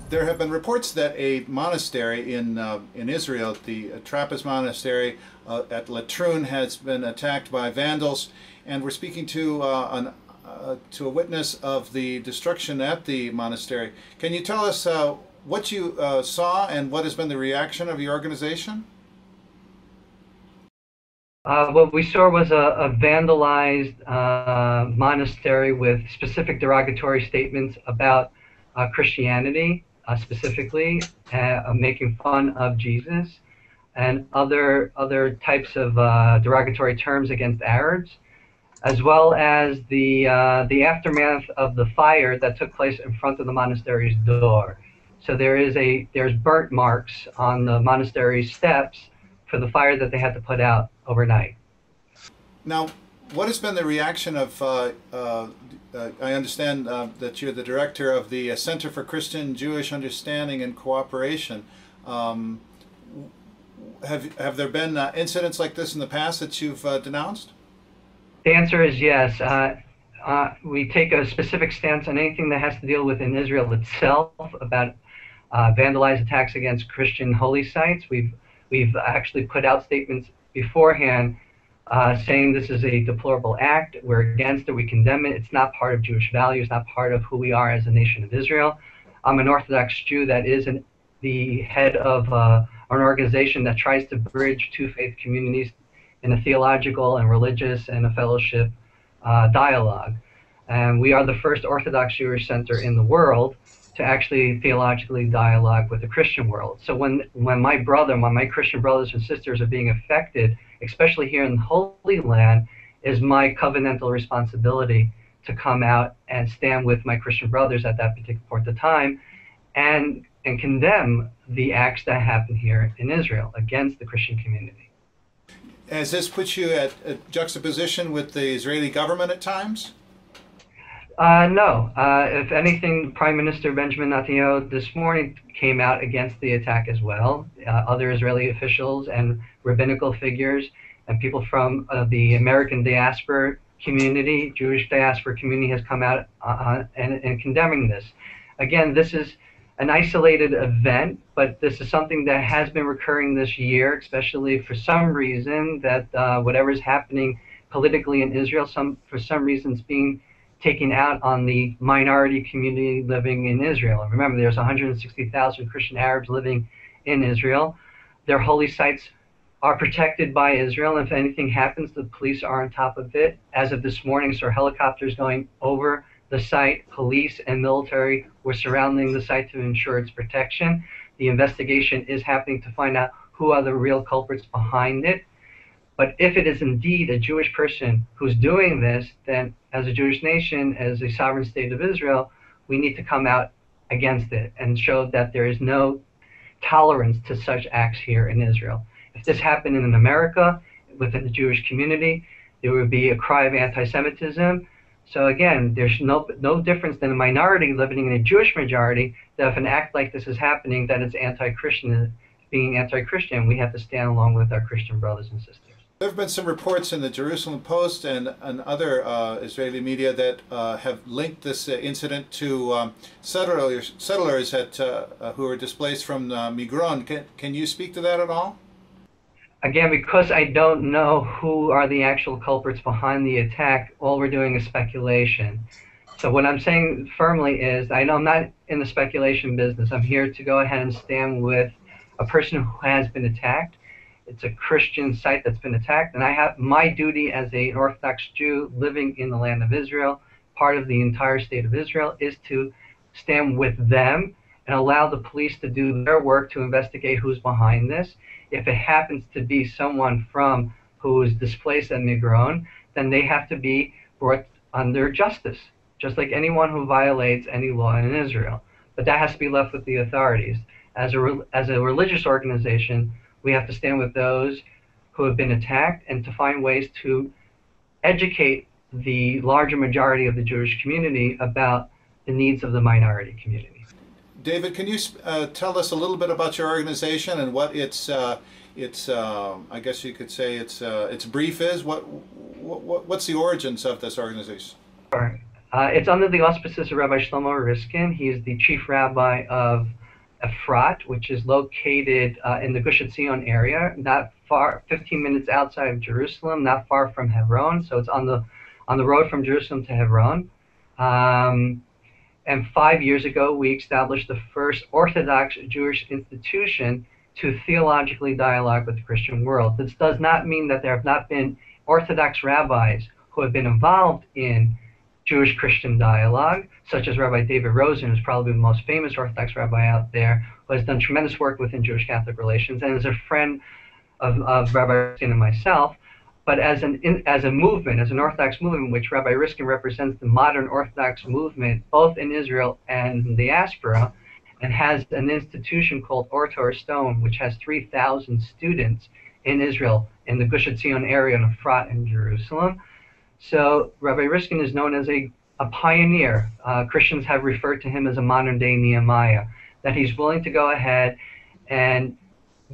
There have been reports that a monastery in Israel, the Trappist monastery at Latrun, has been attacked by vandals, and we're speaking to to a witness of the destruction at the monastery. Can you tell us what you saw and what has been the reaction of your organization? What we saw was a vandalized monastery with specific derogatory statements about Christianity, specifically making fun of Jesus, and other types of derogatory terms against Arabs, as well as the aftermath of the fire that took place in front of the monastery's door. So there's burnt marks on the monastery steps for the fire that they had to put out overnight. Now, what has been the reaction of, I understand that you're the director of the Center for Christian Jewish Understanding and Cooperation. Have there been incidents like this in the past that you've denounced? The answer is yes. We take a specific stance on anything that has to deal with in Israel itself about vandalized attacks against Christian holy sites. We've actually put out statements beforehand saying this is a deplorable act. We're against it. We condemn it. It's not part of Jewish values, not part of who we are as a nation of Israel. I'm an Orthodox Jew that is the head of an organization that tries to bridge two faith communities in a theological and religious and a fellowship dialogue. And we are the first Orthodox Jewish center in the world to actually theologically dialogue with the Christian world. So when my Christian brothers and sisters are being affected, especially here in the Holy Land, is my covenantal responsibility to come out and stand with my Christian brothers at that particular point of time and condemn the acts that happen here in Israel against the Christian community. Has this put you at a juxtaposition with the Israeli government at times? No. If anything, Prime Minister Benjamin Netanyahu this morning came out against the attack as well. Other Israeli officials and rabbinical figures and people from the American diaspora community, Jewish diaspora community, has come out and condemning this. Again, this is an isolated event, but this is something that has been recurring this year, especially for some reason that whatever is happening politically in Israel, for some reason it's being taken out on the minority community living in Israel. And remember, there's 160,000 Christian Arabs living in Israel. Their holy sites are protected by Israel, and if anything happens, the police are on top of it. As of this morning, so helicopters going over the site, police and military were surrounding the site to ensure its protection. The investigation is happening to find out who are the real culprits behind it. But if it is indeed a Jewish person who's doing this, then as a Jewish nation, as a sovereign state of Israel, we need to come out against it and show that there is no tolerance to such acts here in Israel. If this happened in America, within the Jewish community, there would be a cry of anti-Semitism. So again, there's no difference than a minority living in a Jewish majority, that if an act like this is happening, that it's anti-Christian, being anti-Christian, we have to stand along with our Christian brothers and sisters. There have been some reports in the Jerusalem Post and other Israeli media that have linked this incident to settlers who were displaced from Migron. Can you speak to that at all? Again, because I don't know who are the actual culprits behind the attack, all we're doing is speculation. So what I'm saying firmly is, I know I'm not in the speculation business. I'm here to go ahead and stand with a person who has been attacked. It's a Christian site that's been attacked, and I have my duty as an Orthodox Jew living in the land of Israel, part of the entire state of Israel, is to stand with them and allow the police to do their work to investigate who's behind this. If it happens to be someone who is displaced at Migron, then they have to be brought under justice, just like anyone who violates any law in Israel. But that has to be left with the authorities. As a religious organization, we have to stand with those who have been attacked and to find ways to educate the larger majority of the Jewish community about the needs of the minority community. David, can you tell us a little bit about your organization and what its I guess you could say its brief is? What's the origins of this organization? Sure. It's under the auspices of Rabbi Shlomo Riskin. He is the chief rabbi of Efrat, which is located in the Gush Etzion area, not far, 15 minutes outside of Jerusalem, not far from Hebron. So it's on the road from Jerusalem to Hebron. And 5 years ago, we established the first Orthodox Jewish institution to theologically dialogue with the Christian world. This does not mean that there have not been Orthodox rabbis who have been involved in Jewish-Christian dialogue, such as Rabbi David Rosen, who's probably the most famous Orthodox rabbi out there, who has done tremendous work within Jewish-Catholic relations and is a friend of Rabbi Riskin and myself. But as a movement, as an Orthodox movement, which Rabbi Riskin represents the modern Orthodox movement, both in Israel and in the diaspora, and has an institution called Or Torah Stone, which has 3,000 students in Israel, in the Gush Etzion area, in Efrat, in Jerusalem. So Rabbi Riskin is known as a pioneer. Christians have referred to him as a modern-day Nehemiah, that he's willing to go ahead and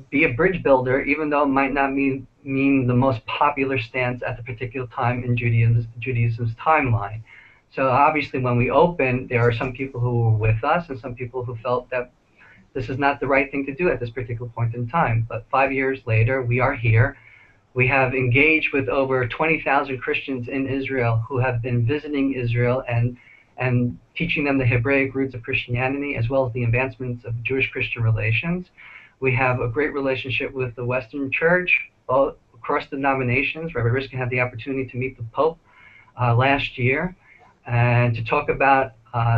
be a bridge builder, even though it might not mean the most popular stance at the particular time in Judaism's timeline. So obviously when we opened, there are some people who were with us and some people who felt that this is not the right thing to do at this particular point in time. But 5 years later, we are here. We have engaged with over 20,000 Christians in Israel who have been visiting Israel and teaching them the Hebraic roots of Christianity, as well as the advancements of Jewish-Christian relations. We have a great relationship with the Western Church, both across denominations. Rabbi Riskin had the opportunity to meet the Pope last year and to talk about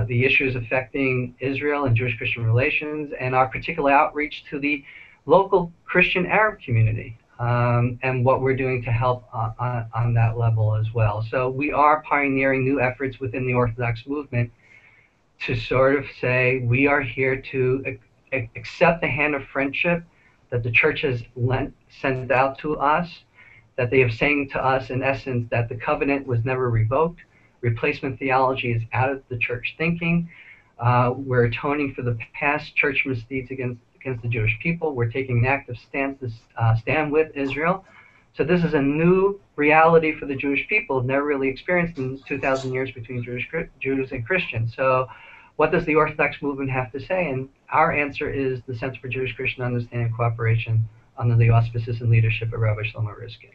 the issues affecting Israel and Jewish-Christian relations and our particular outreach to the local Christian Arab community and what we're doing to help on that level as well. So we are pioneering new efforts within the Orthodox movement to sort of say we are here to accept the hand of friendship that the church has sent out to us, that they have saying to us in essence that the covenant was never revoked. Replacement theology is out of the church thinking. We're atoning for the past church misdeeds against the Jewish people. We're taking an active stance to stand with Israel. So this is a new reality for the Jewish people, never really experienced in 2,000 years between Jews and Christians. So what does the Orthodox movement have to say? And our answer is the Center for Jewish Christian Understanding and Cooperation under the auspices and leadership of Rabbi Shlomo Riskin.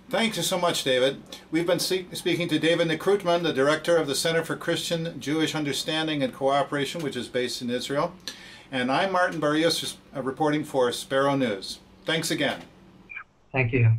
Thank you so much, David. We've been speaking to David Nekrutman, the director of the Center for Christian Jewish Understanding and Cooperation, which is based in Israel. And I'm Martin Barrios, reporting for Sparrow News. Thanks again. Thank you.